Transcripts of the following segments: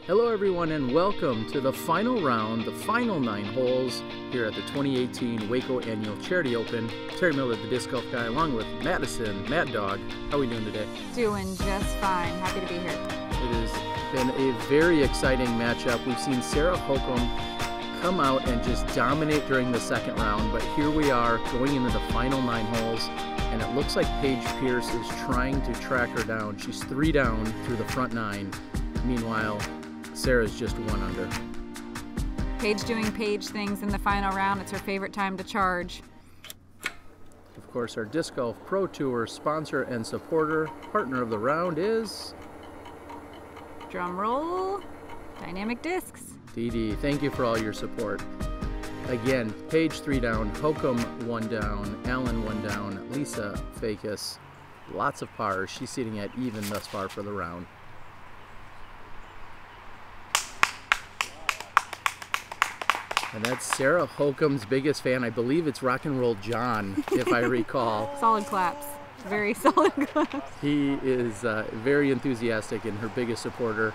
Hello everyone and welcome to the final round, the final 9 holes here at the 2018 Waco Annual Charity Open. Terry Miller, the disc golf guy, along with Madison, Mad Dog. How are we doing today? Doing just fine. Happy to be here. It has been a very exciting matchup. We've seen Sarah Hokom come out and just dominate during the second round, but here we are going into the final 9 holes, and it looks like Paige Pierce is trying to track her down. She's 3 down through the front 9. Meanwhile, Sarah's just 1 under. Paige doing Paige things in the final round. It's her favorite time to charge. Of course, our Disc Golf Pro Tour sponsor and supporter, partner of the round is... Drum roll, Dynamic Discs. DD, thank you for all your support. Again, Paige 3 down, Hokom 1 down, Allen 1 down, Lisa Fajkus, lots of pars. She's sitting at even thus far for the round. And that's Sarah Hokom's biggest fan. I believe it's Rock and Roll John, if I recall. Solid claps. Very solid claps. He is very enthusiastic and her biggest supporter.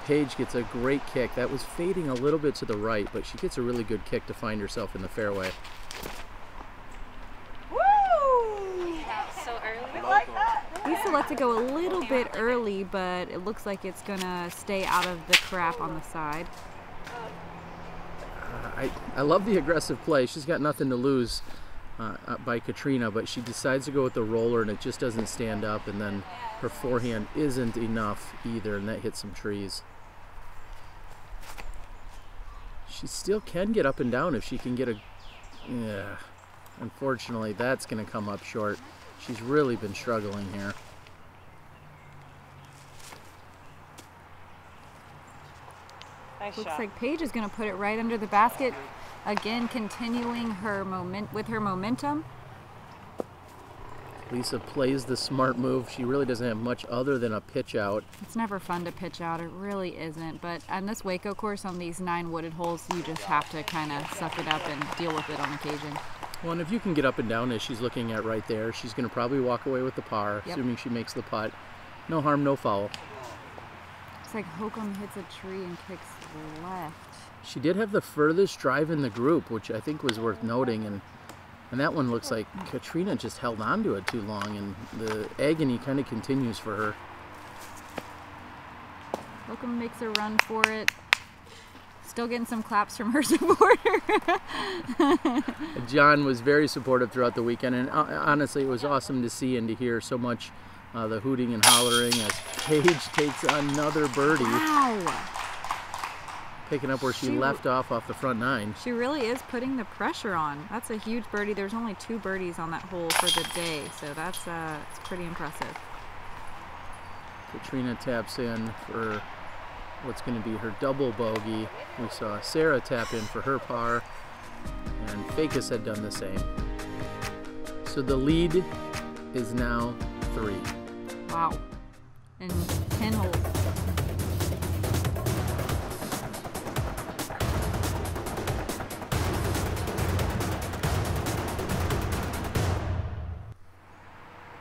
Paige gets a great kick. That was fading a little bit to the right, but she gets a really good kick to find herself in the fairway. Woo! So early. Like that. Lisa lets it go a little bit early, but it looks like it's gonna stay out of the crap on the side. I love the aggressive play. She's got nothing to lose by Catrina, but she decides to go with the roller and it just doesn't stand up, and then her forehand isn't enough either, and that hits some trees. She still can get up and down if she can get a... Yeah, unfortunately that's going to come up short. She's really been struggling here. Looks like Paige is going to put it right under the basket. Again, continuing her momentum. Lisa plays the smart move. She really doesn't have much other than a pitch out. It's never fun to pitch out. It really isn't. But on this Waco course, on these 9 wooded holes, you just have to kind of suck it up and deal with it on occasion. Well, and if you can get up and down as she's looking at right there, she's going to probably walk away with the par, Yep. assuming she makes the putt. No harm, no foul. It's like Hokom hits a tree and kicks left. She did have the furthest drive in the group, which I think was worth noting, and that one looks like Catrina just held on to it too long, and the agony kind of continues for her. Hokom makes a run for it. Still getting some claps from her supporter. John was very supportive throughout the weekend, and honestly, it was awesome to see and to hear so much the hooting and hollering as Paige takes another birdie. Wow! Picking up where she left off the front 9. She really is putting the pressure on. That's a huge birdie. There's only 2 birdies on that hole for the day, so that's it's pretty impressive. Catrina taps in for what's going to be her double bogey. We saw Sarah tap in for her par, and Fajkus had done the same. So the lead is now 3. Wow. In 10 holes.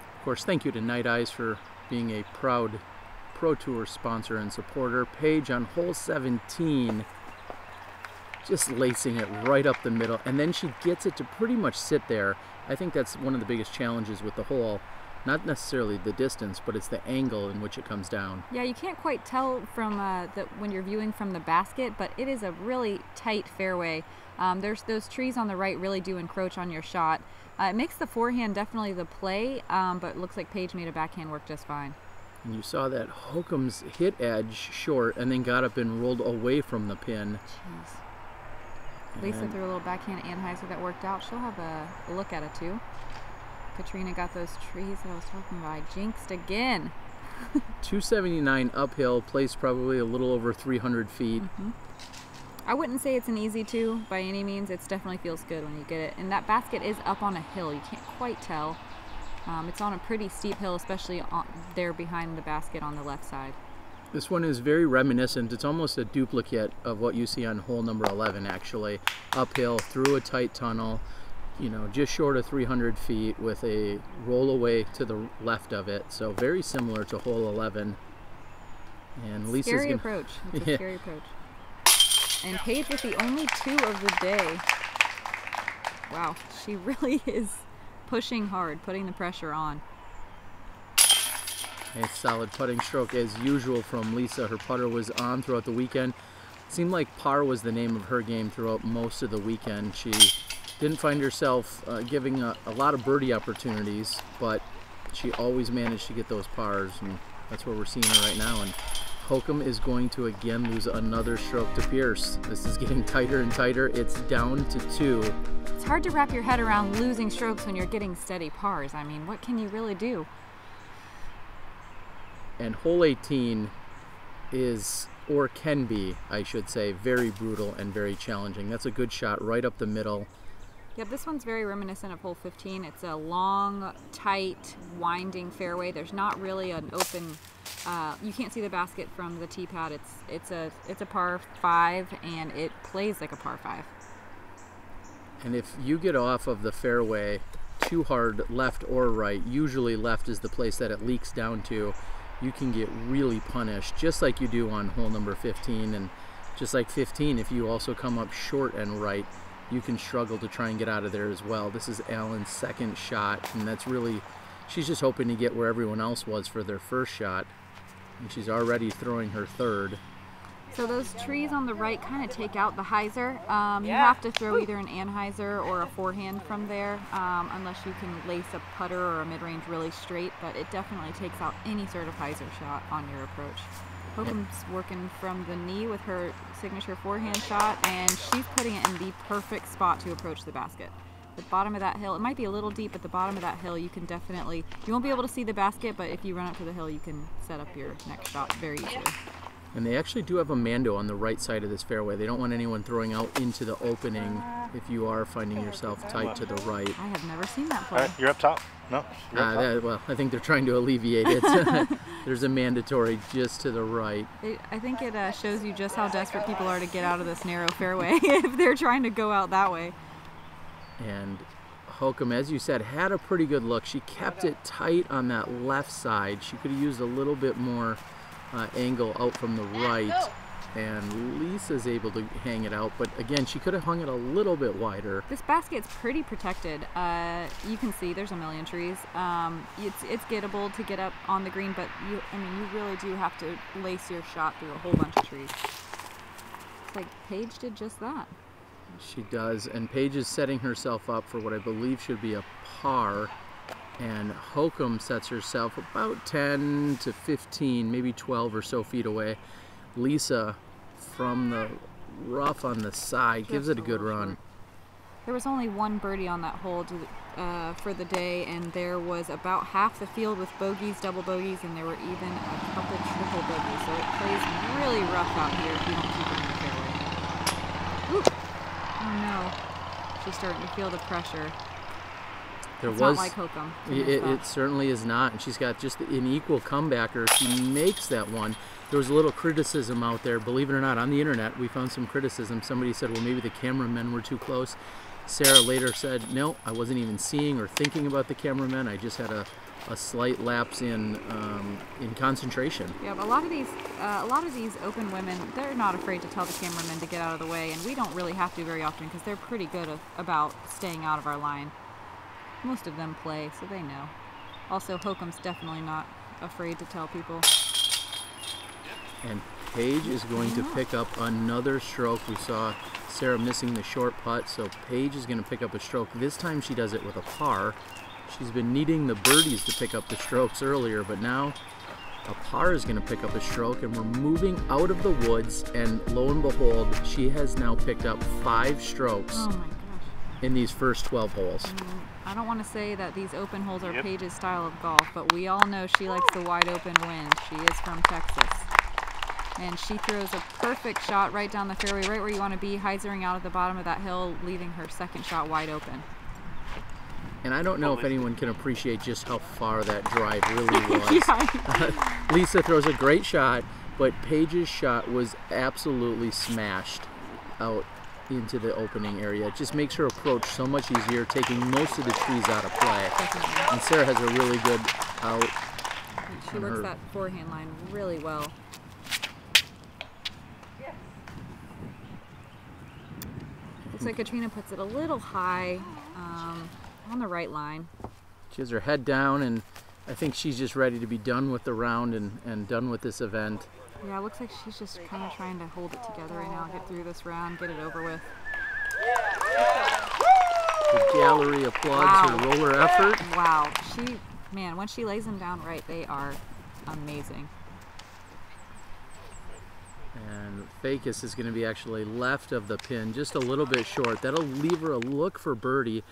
Of course, thank you to Night Eyes for being a proud Pro Tour sponsor and supporter. Paige on hole 17, just lacing it right up the middle, and then she gets it to pretty much sit there. I think that's one of the biggest challenges with the hole. Not necessarily the distance, but it's the angle in which it comes down. Yeah, you can't quite tell from when you're viewing from the basket, but it is a really tight fairway. There's those trees on the right really do encroach on your shot. It makes the forehand definitely the play, but it looks like Paige made a backhand work just fine. And you saw that Hokom's hit edge short and then got up and rolled away from the pin. Jeez. Lisa threw a little backhand and high, so that worked out. She'll have a look at it too. Catrina got those trees that I was talking about. I jinxed again. 279 uphill, placed probably a little over 300 feet. I wouldn't say it's an easy 2 by any means. It definitely feels good when you get it. And that basket is up on a hill. You can't quite tell. It's on a pretty steep hill, especially there behind the basket on the left side. This one is very reminiscent. It's almost a duplicate of what you see on hole number 11, actually. Uphill, through a tight tunnel. you know, just short of 300 feet with a roll away to the left of it. So very similar to hole 11. And Lisa's scary gonna... approach. It's a scary approach. And Paige with the only 2 of the day. Wow, she really is pushing hard, putting the pressure on. A solid putting stroke as usual from Lisa. Her putter was on throughout the weekend. Seemed like par was the name of her game throughout most of the weekend. She didn't find herself giving a lot of birdie opportunities, but she always managed to get those pars, and that's where we're seeing her right now. And Hokom is going to again lose another stroke to Pierce. This is getting tighter and tighter. It's down to 2. It's hard to wrap your head around losing strokes when you're getting steady pars. I mean, what can you really do? And hole 18 is, or can be, I should say, very brutal and very challenging. That's a good shot right up the middle. Yeah, this one's very reminiscent of hole 15. It's a long, tight, winding fairway. There's not really an open, you can't see the basket from the tee pad. It's a par 5, and it plays like a par 5. And if you get off of the fairway too hard, left or right, usually left is the place that it leaks down to, you can get really punished, just like you do on hole number 15. And just like 15, if you also come up short and right, you can struggle to try and get out of there as well. This is Allen's second shot, and that's really, she's just hoping to get where everyone else was for their first shot, and she's already throwing her third. So those trees on the right kind of take out the hyzer. You have to throw either an anhyzer or a forehand from there, unless you can lace a putter or a mid-range really straight, but it definitely takes out any sort of hyzer shot on your approach. Hokom's working from the knee with her signature forehand shot, and she's putting it in the perfect spot to approach the basket. The bottom of that hill, it might be a little deep, but the bottom of that hill, you can definitely, you won't be able to see the basket, but if you run up to the hill, you can set up your next shot very easily. And they actually do have a Mando on the right side of this fairway. They don't want anyone throwing out into the opening if you are finding yourself tight to the right. I have never seen that play. All right, you're up top. No, you're up top. Well, I think they're trying to alleviate it. There's a mandatory just to the right. I think it shows you just how desperate people are to get out of this narrow fairway if they're trying to go out that way. And Hokom, as you said, had a pretty good look. She kept it tight on that left side. She could have used a little bit more angle out from the right, and Lisa's able to hang it out, but again, she could have hung it a little bit wider. This basket's pretty protected. You can see there's a million trees. It's gettable to get up on the green, but you really do have to lace your shot through a whole bunch of trees. It's like Paige did just that. She does, and Paige is setting herself up for what I believe should be a par. And Hokom sets herself about 10 to 15, maybe 12 or so feet away. Lisa, from the rough on the side, gives it a good run. There was only one birdie on that hole for the day, and there was about half the field with bogeys, double bogeys, and there were even a couple triple bogeys. So it plays really rough out here if you don't keep it in the fairway. Ooh. Oh no, she's starting to feel the pressure. It's not like Hokom. It certainly is not, and she's got just an equal comebacker. She makes that one. There was a little criticism out there, believe it or not, on the internet. We found some criticism. Somebody said, well, maybe the cameramen were too close. Sarah later said, no, I wasn't even seeing or thinking about the cameramen. I just had a slight lapse in concentration. Yeah, but a lot of these open women, they're not afraid to tell the cameramen to get out of the way, and we don't really have to very often because they're pretty good about staying out of our line. Most of them play, so they know. Also, Hokom's definitely not afraid to tell people. And Paige is going to pick up another stroke. We saw Sarah missing the short putt, so Paige is going to pick up a stroke. This time she does it with a par. She's been needing the birdies to pick up the strokes earlier, but now a par is going to pick up a stroke, and we're moving out of the woods, and lo and behold, she has now picked up 5 strokes. Oh my gosh. In these first 12 holes. I don't want to say that these open holes are Paige's style of golf, but we all know she likes the wide open wind. She is from Texas. And she throws a perfect shot right down the fairway, right where you want to be, hyzering out at the bottom of that hill, leaving her second shot wide open. And I don't know if anyone can appreciate just how far that drive really was. Lisa throws a great shot, but Paige's shot was absolutely smashed out into the opening area. It just makes her approach so much easier, taking most of the trees out of play. Definitely. And Sarah has a really good out. She works that forehand line really well. like Catrina puts it a little high on the right line. She has her head down, and I think she's just ready to be done with the round and done with this event. Yeah, it looks like she's just kind of trying to hold it together right now, get through this round, get it over with. The gallery applauds her roller effort. Wow. Man, when she lays them down right, they are amazing. And Fajkus is going to be actually left of the pin, just a little bit short. That'll leave her a look for birdie.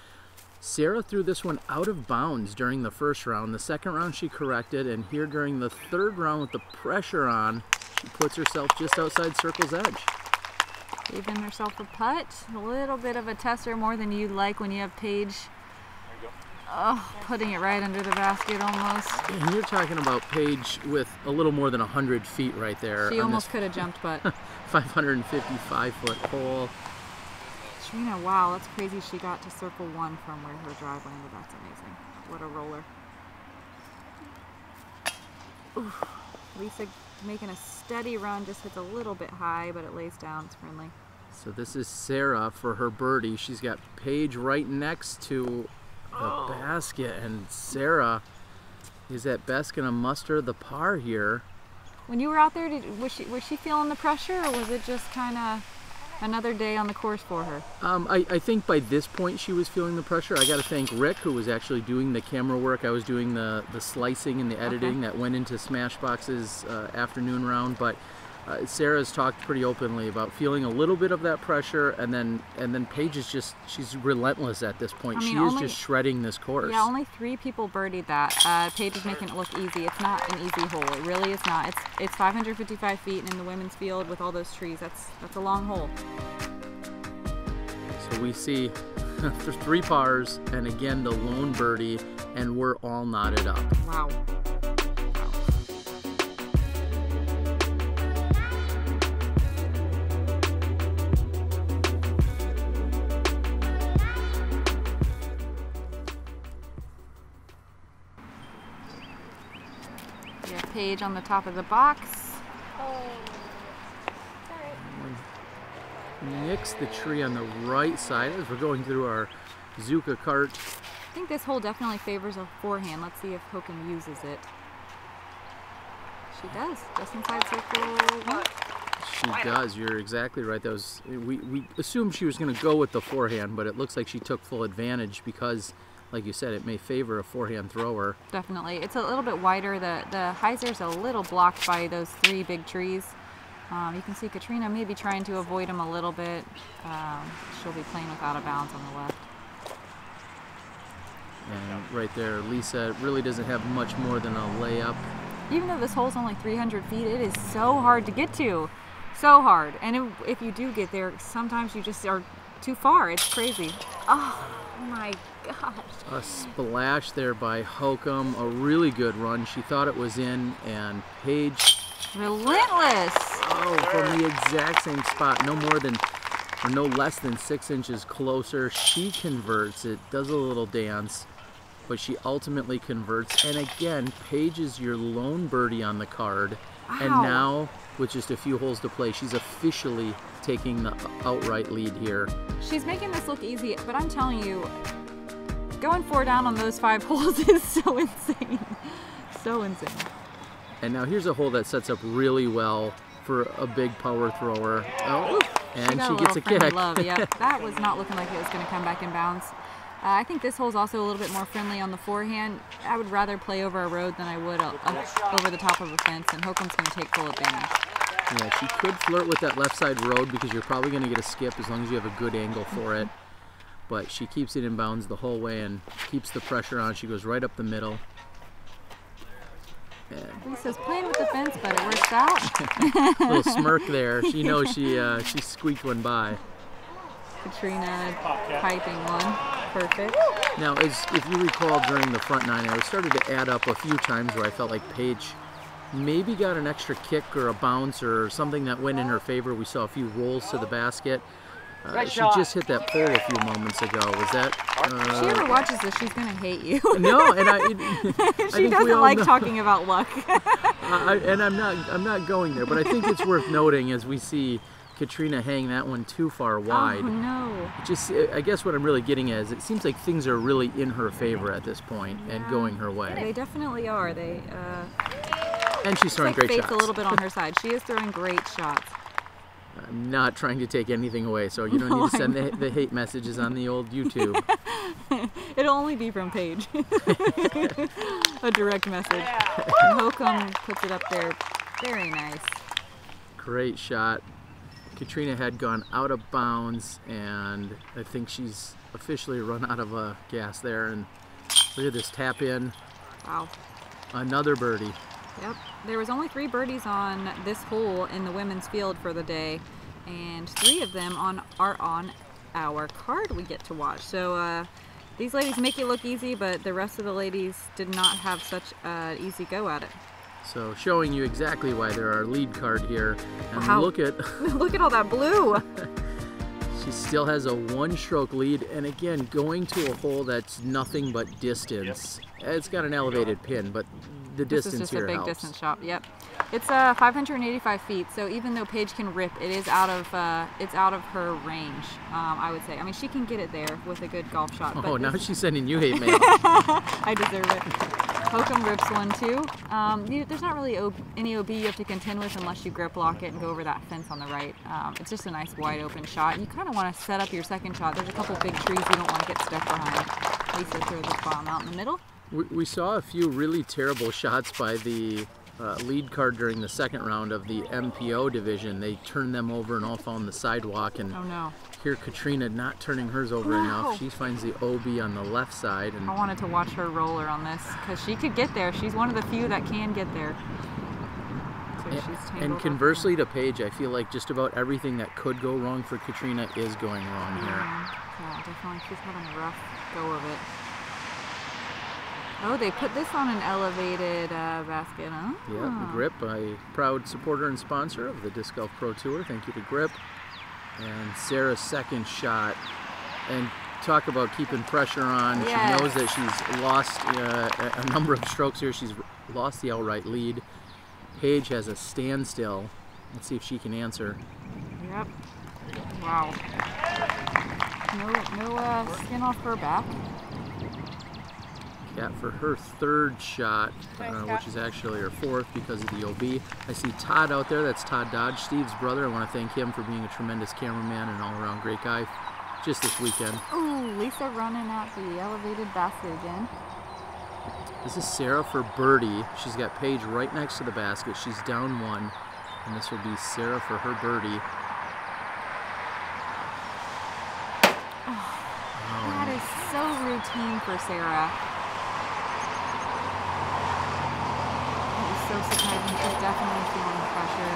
Sarah threw this one out of bounds during the first round. The second round she corrected, and here during the third round with the pressure on, she puts herself just outside circle's edge. Giving herself a putt. A little bit of a tester, more than you'd like when you have Paige. Oh, putting it right under the basket almost. And you're talking about Paige with a little more than 100 feet right there. She almost could have jumped, but 555-foot hole. Catrina, wow, that's crazy. She got to circle one from where her drive landed. That's amazing. What a roller. Oof. Lisa making a steady run, just hits a little bit high, but it lays down. It's friendly. So this is Sarah for her birdie. She's got Paige right next to the basket, and Sarah is at best going to muster the par here. When you were out there, was she feeling the pressure, or was it just kind of another day on the course for her? I think by this point she was feeling the pressure. I got to thank Rick, who was actually doing the camera work. I was doing the slicing and the editing that went into Smashbox's afternoon round. But Sarah's talked pretty openly about feeling a little bit of that pressure, and then Paige is she's relentless at this point. She is just shredding this course. Yeah, only 3 people birdied that. Paige is making it look easy. It's not an easy hole. It really is not. It's 555 feet in the women's field with all those trees. That's a long hole. So we see there's 3 pars, and again the lone birdie, and we're all knotted up. Wow. Paige on the top of the box. Nicks the tree on the right side as we're going through our Zuka cart. I think this hole definitely favors a forehand. Let's see if Hokom uses it. She does, just inside circle 1. She does. You're exactly right. That was we assumed she was going to go with the forehand, but it looks like she took full advantage because, like you said, it may favor a forehand thrower. Definitely. It's a little bit wider. The hyzer's a little blocked by those 3 big trees. You can see Catrina maybe trying to avoid them a little bit. She'll be playing with out of bounds on the left. And right there, Lisa really doesn't have much more than a layup. Even though this hole's only 300 feet, it is so hard to get to. So hard. And if you do get there, sometimes you just are too far. It's crazy. Oh my gosh. A splash there by Hokom. A really good run. She thought it was in, and Paige, relentless. Oh, from the exact same spot. No less than 6 inches closer. She converts it, does a little dance, but she ultimately converts. And again, Paige is your lone birdie on the card. Wow. And now, with just a few holes to play, she's officially taking the outright lead here. She's making this look easy, but I'm telling you, going 4 down on those 5 holes is so insane. So insane. And now here's a hole that sets up really well for a big power thrower. Oh, and she gets a kick. Love. Yeah, that was not looking like it was going to come back in bounds. I think this hole's also a little bit more friendly on the forehand. I would rather play over a road than I would over the top of a fence, and Hokom's going to take full advantage. Yeah, she could flirt with that left side road because you're probably going to get a skip as long as you have a good angle for it. But she keeps it in bounds the whole way and keeps the pressure on. She goes right up the middle. Lisa's playing with the fence, but it works out. A little smirk there. She knows she squeaked one by. Catrina piping one. Perfect. Now, if you recall during the front 9, I started to add up a few times where I felt like Paige maybe got an extra kick or a bounce or something that went in her favor. We saw a few rolls to the basket. She just hit that pole a few moments ago. Was that? If she ever watches this, she's gonna hate you. No, and she doesn't like talking about luck. And I'm not going there, but I think it's worth noting as we see Catrina hang that one too far wide. Oh no. Just, I guess what I'm really getting at is it seems like things are really in her favor at this point and going her way. They definitely are. And she's throwing great fate's shots. a little bit on her side. She is throwing great shots. I'm not trying to take anything away, so you don't need to send the hate messages on the old YouTube. It'll only be from Paige. A direct message. And Hokom puts it up there. Very nice. Great shot. Catrina had gone out of bounds, and I think she's officially run out of gas there. And look at this tap in. Wow. Another birdie. Yep. There was only 3 birdies on this hole in the women's field for the day, and 3 of them are on our card we get to watch. So these ladies make it look easy, but the rest of the ladies did not have such an easy go at it. So showing you exactly why they're our lead card here. And wow. Look at look at all that blue. She still has a 1-stroke lead, and again, going to a hole that's nothing but distance. It's got an elevated pin, but the distance here helps. This is just a big distance shot. Yep. It's 585 feet, so even though Paige can rip, it is out of her range. I would say. I mean, she can get it there with a good golf shot. Oh, now she's sending you hate mail. I deserve it. Hokom rips one too. There's not really any OB you have to contend with unless you grip lock it and go over that fence on the right. It's just a nice wide open shot. You kind of want to set up your second shot. There's a couple big trees you don't want to get stuck behind. Lisa throws the bomb out in the middle. We saw a few really terrible shots by the lead card during the second round of the FPO division. They turned them over and all fell on the sidewalk. And oh no. Here Catrina not turning hers over enough. She finds the OB on the left side. And I wanted to watch her roller on this because she could get there. She's one of the few that can get there. So and conversely to Paige, I feel like just about everything that could go wrong for Catrina is going wrong here. Yeah, definitely. She's having a rough go of it. Oh, they put this on an elevated basket, huh? Yeah, Grip, a proud supporter and sponsor of the Disc Golf Pro Tour. Thank you to Grip. And Sarah's second shot. And talk about keeping pressure on. Yes. She knows that she's lost a number of strokes here. She's lost the outright lead. Paige has a standstill. Let's see if she can answer. Yep. Wow. No skin off her back. Cat for her third shot, which is actually her 4th because of the OB. I see Todd out there. That's Todd Dodge, Steve's brother. I want to thank him for being a tremendous cameraman and all-around great guy just this weekend. Ooh, Lisa running out the elevated basket again. This is Sarah for birdie. She's got Paige right next to the basket. She's down 1, and this will be Sarah for her birdie. Oh, that is so routine for Sarah. So surprising. She's definitely feeling pressure.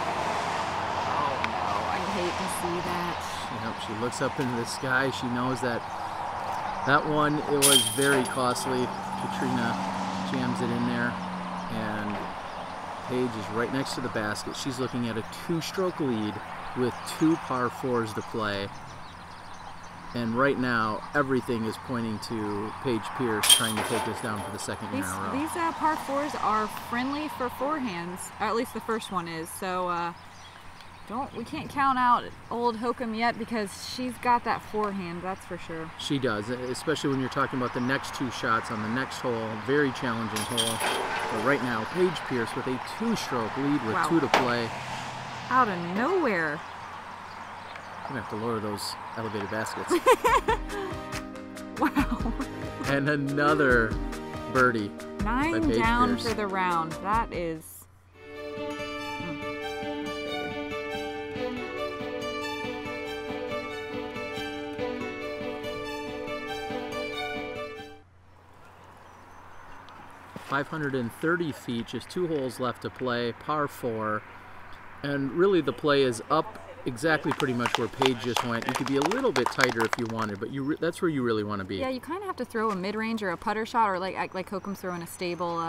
Oh no, I hate to see that. Yep, she looks up into the sky. She knows that one, it was very costly. Catrina jams it in there, and Paige is right next to the basket. She's looking at a 2-stroke lead with 2 par 4s to play. And right now, everything is pointing to Paige Pierce trying to take this down for the second year in a row. These par 4s are friendly for forehands, or at least the first one is. So we can't count out old Hokom yet because she's got that forehand, that's for sure. She does, especially when you're talking about the next 2 shots on the next hole. Very challenging hole. But right now, Paige Pierce with a 2-stroke lead with 2 to play. Out of nowhere. I'm gonna have to lower those elevated baskets. Wow. And another birdie. 9 down for the round. That is. .530 feet, just 2 holes left to play, par 4. And really the play is up exactly pretty much where Paige just went. You could be a little bit tighter if you wanted, but that's where you really want to be. Yeah, you kind of have to throw a mid-range or a putter shot, or like Hokom's throwing a stable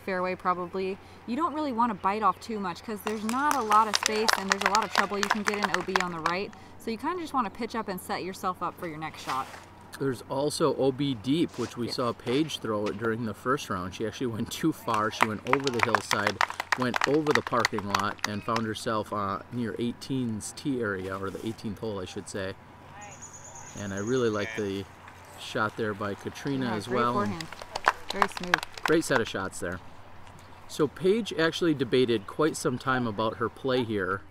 fairway probably. You don't really want to bite off too much because there's not a lot of space and there's a lot of trouble you can get in OB on the right. So you kind of just want to pitch up and set yourself up for your next shot. There's also OB deep, which we saw Paige throw it during the first round. She actually went too far. She went over the hillside, went over the parking lot, and found herself near 18's tee area, or the 18th hole, I should say. And I really like the shot there by Catrina as well. Forehand. Very smooth. Great set of shots there. So Paige actually debated quite some time about her play here.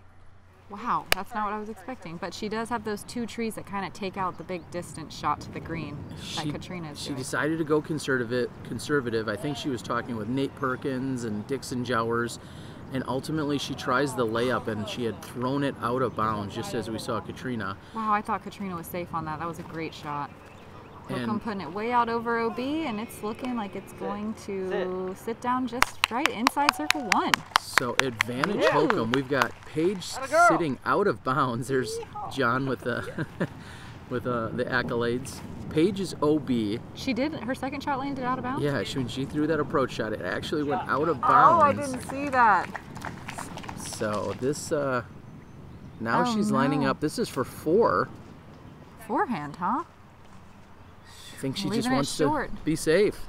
Wow, that's not what I was expecting. But she does have those two trees that kind of take out the big distance shot to the green that Catrina is doing. She decided to go conservative. I think she was talking with Nate Perkins and Dixon Jowers, and ultimately she tries the layup, and she had thrown it out of bounds, just as we saw Catrina. Wow, I thought Catrina was safe on that. That was a great shot. Hokom putting it way out over OB, and it's looking like it's going to sit down just right inside circle 1. So advantage Hokom. We've got Paige sitting out of bounds. There's John with the with the accolades. Paige is OB. She did. Her second shot landed out of bounds? Yeah, when she threw that approach shot, it actually went out of bounds. Oh, I didn't see that. So this now she's lining up. This is for 4. Forehand, huh? I think she just wants to be safe.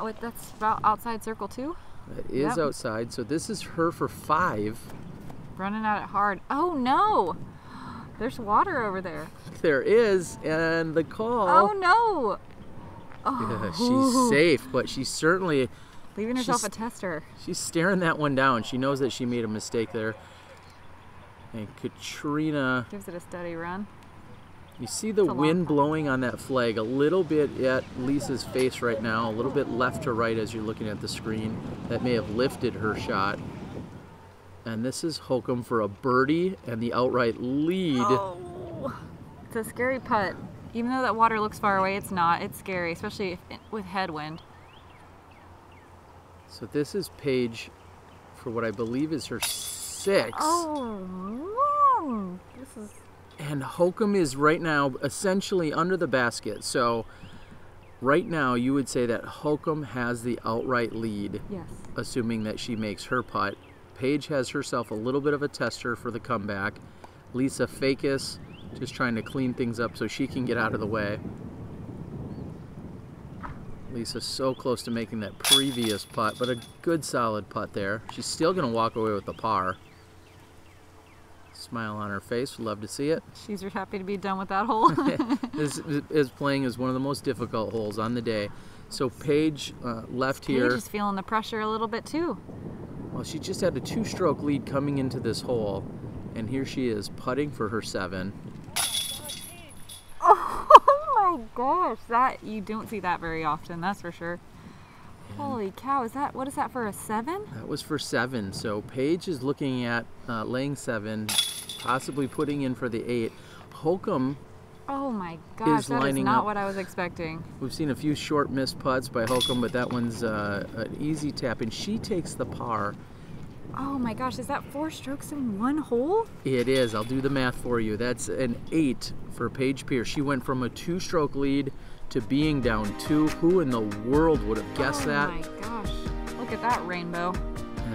Oh, that's about outside circle 2? That is outside, so this is her for 5. Running at it hard. Oh no! There's water over there. There is, and the call. Oh no! Oh. Yeah, she's safe, but she's certainly leaving herself a tester. She's staring that one down. She knows that she made a mistake there. And Catrina gives it a steady run. You see the wind blowing on that flag a little bit at Lisa's face right now, a little bit left to right as you're looking at the screen. That may have lifted her shot. And this is Hokom for a birdie and the outright lead. Oh, it's a scary putt. Even though that water looks far away, it's not. It's scary, especially with headwind. So this is Paige for what I believe is her 6. Oh, this is... And Hokom is right now essentially under the basket. So right now you would say that Hokom has the outright lead. Yes. Assuming that she makes her putt. Paige has herself a little bit of a tester for the comeback. Lisa Fajkus just trying to clean things up so she can get out of the way. Lisa's so close to making that previous putt, but a good solid putt there. She's still going to walk away with the par. Smile on her face, would love to see it. She's happy to be done with that hole. This is playing as one of the most difficult holes on the day. So Paige left here. Paige is feeling the pressure a little bit too. Well, she just had a 2-stroke lead coming into this hole, and here she is putting for her 7. Oh my gosh, that you don't see that very often, that's for sure. And holy cow, what is that for a 7? That was for 7. So Paige is looking at laying 7, possibly putting in for the 8. Hokom. Oh my gosh, that is not what I was expecting. We've seen a few short missed putts by Hokom, but that one's an easy tap, and she takes the par. Oh my gosh, is that 4 strokes in one hole? It is. I'll do the math for you. That's an 8 for Paige Pierce. She went from a 2-stroke lead to being down 2. Who in the world would have guessed that? Oh my gosh, look at that rainbow.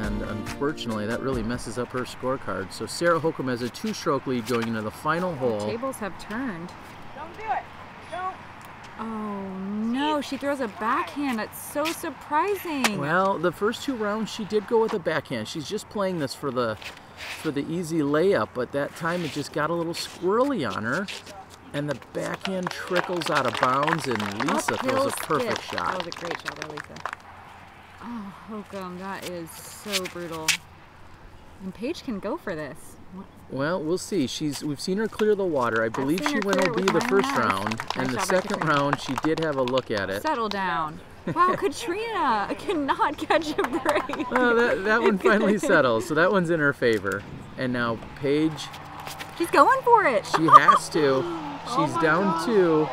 And unfortunately, that really messes up her scorecard. So Sarah Hokom has a 2-stroke lead going into the final hole. The tables have turned. Don't do it. Don't. Oh no, she throws a backhand. That's so surprising. Well, the first 2 rounds she did go with a backhand. She's just playing this for the easy layup, but that time it just got a little squirrely on her. And the backhand trickles out of bounds, and Lisa throws a perfect shot. That was a great shot by Lisa. Oh, Hokom, that is so brutal. And Paige can go for this. Well, we'll see. We've seen her clear the water. I believe she went OB the first round, and the second round she did have a look at it. Settle down. Wow, Catrina cannot catch a break. Oh, that one finally settles, so that one's in her favor. And now Paige. She's going for it. She has to. She's down 2.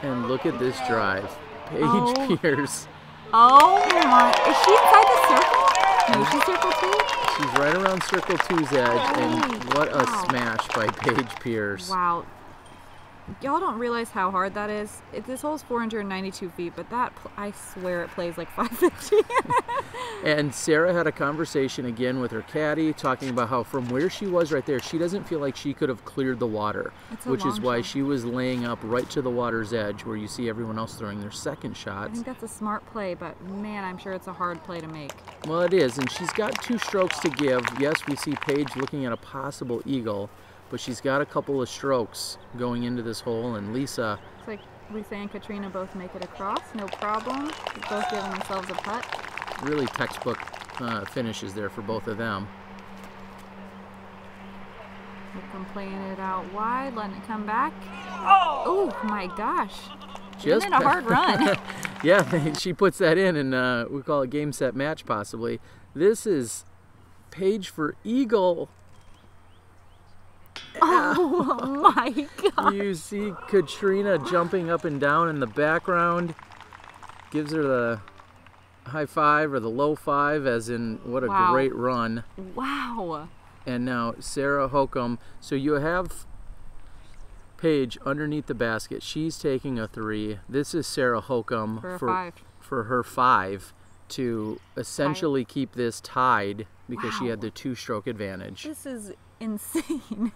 And look at this drive. Paige Pierce. Oh my, is she inside the circle? No, she's circle 2? She's right around circle 2's edge, and what a smash by Paige Pierce. Wow. Y'all don't realize how hard that is. This hole's 492 feet, but that, I swear it plays like 550. And Sarah had a conversation again with her caddy, talking about how from where she was right there, she doesn't feel like she could have cleared the water, which is why she was laying up right to the water's edge where you see everyone else throwing their second shots. I think that's a smart play, but man, I'm sure it's a hard play to make. Well, it is, and she's got 2 strokes to give. Yes, we see Paige looking at a possible eagle, but she's got a couple of strokes going into this hole, and Lisa... It's like Lisa and Catrina both make it across, no problem. They're both giving themselves a putt. Really textbook finishes there for both of them. Hokom playing it out wide, letting it come back. Oh my gosh. Just in a hard run. Yeah, she puts that in, and we call it game, set, match possibly. This is Paige for eagle. Oh my God. You see Catrina jumping up and down in the background. Gives her the high five or the low five, as in what a great run. Wow. And now Sarah Hokom. So you have Paige underneath the basket. She's taking a 3. This is Sarah Hokom for her 5 to essentially keep this tied because she had the 2-stroke advantage. This is insane.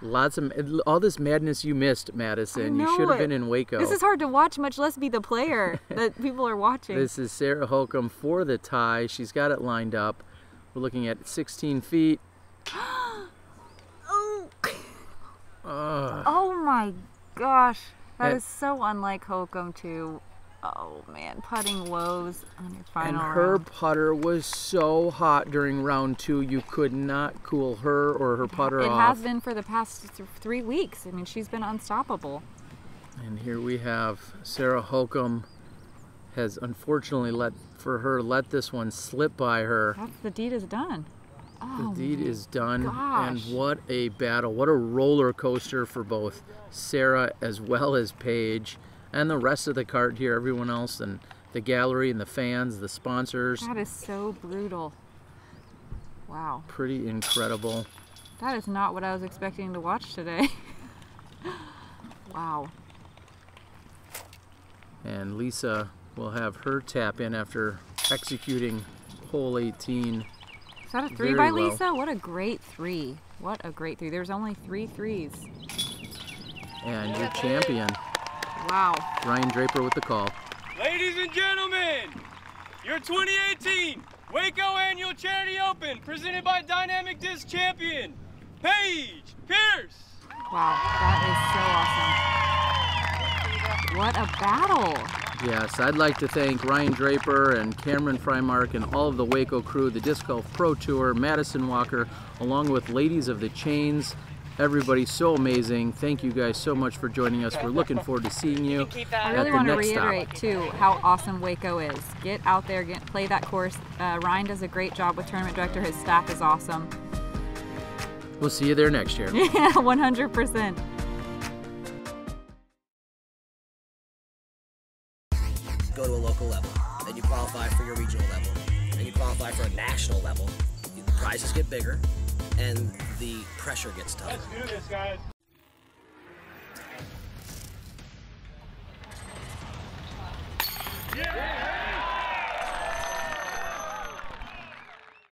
Lots of all this madness you missed, Madison. You should have been in Waco. This is hard to watch, much less be the player that people are watching. This is Sarah Hokom for the tie. She's got it lined up. We're looking at 16 feet. Oh my gosh. That is so unlike Hokom too. Oh man, putting woes on your final round. And her putter was so hot during round 2, you could not cool her or her putter off. It has been for the past 3 weeks. I mean, she's been unstoppable. And here we have Sarah Hokom has unfortunately let this one slip by her. The deed is done. Oh, the deed is done. Gosh. And what a battle. What a roller coaster for both Sarah as well as Paige. And the rest of the card here, everyone else, and the gallery and the fans, the sponsors. That is so brutal. Wow. Pretty incredible. That is not what I was expecting to watch today. Wow. And Lisa will have her tap in after executing hole 18. Is that a 3 by Lisa? What a great 3. What a great 3. There's only 3 threes. And your champion. Wow. Ryan Draper with the call. Ladies and gentlemen, your 2018 Waco Annual Charity Open, presented by Dynamic Disc Champion, Paige Pierce. Wow, that is so awesome. What a battle. Yes, I'd like to thank Ryan Draper and Cameron Frymark and all of the Waco crew, the Disc Golf Pro Tour, Madison Walker, along with Ladies of the Chains. Everybody so amazing. Thank you guys so much for joining us. We're looking forward to seeing you I really want to reiterate too how awesome Waco is. Get out there, play that course. Ryan does a great job with tournament director. His staff is awesome. We'll see you there next year. Yeah, 100%. Go to a local level, then you qualify for your regional level, then you qualify for a national level. The prizes get bigger, and the pressure gets tougher. Let's do this, guys.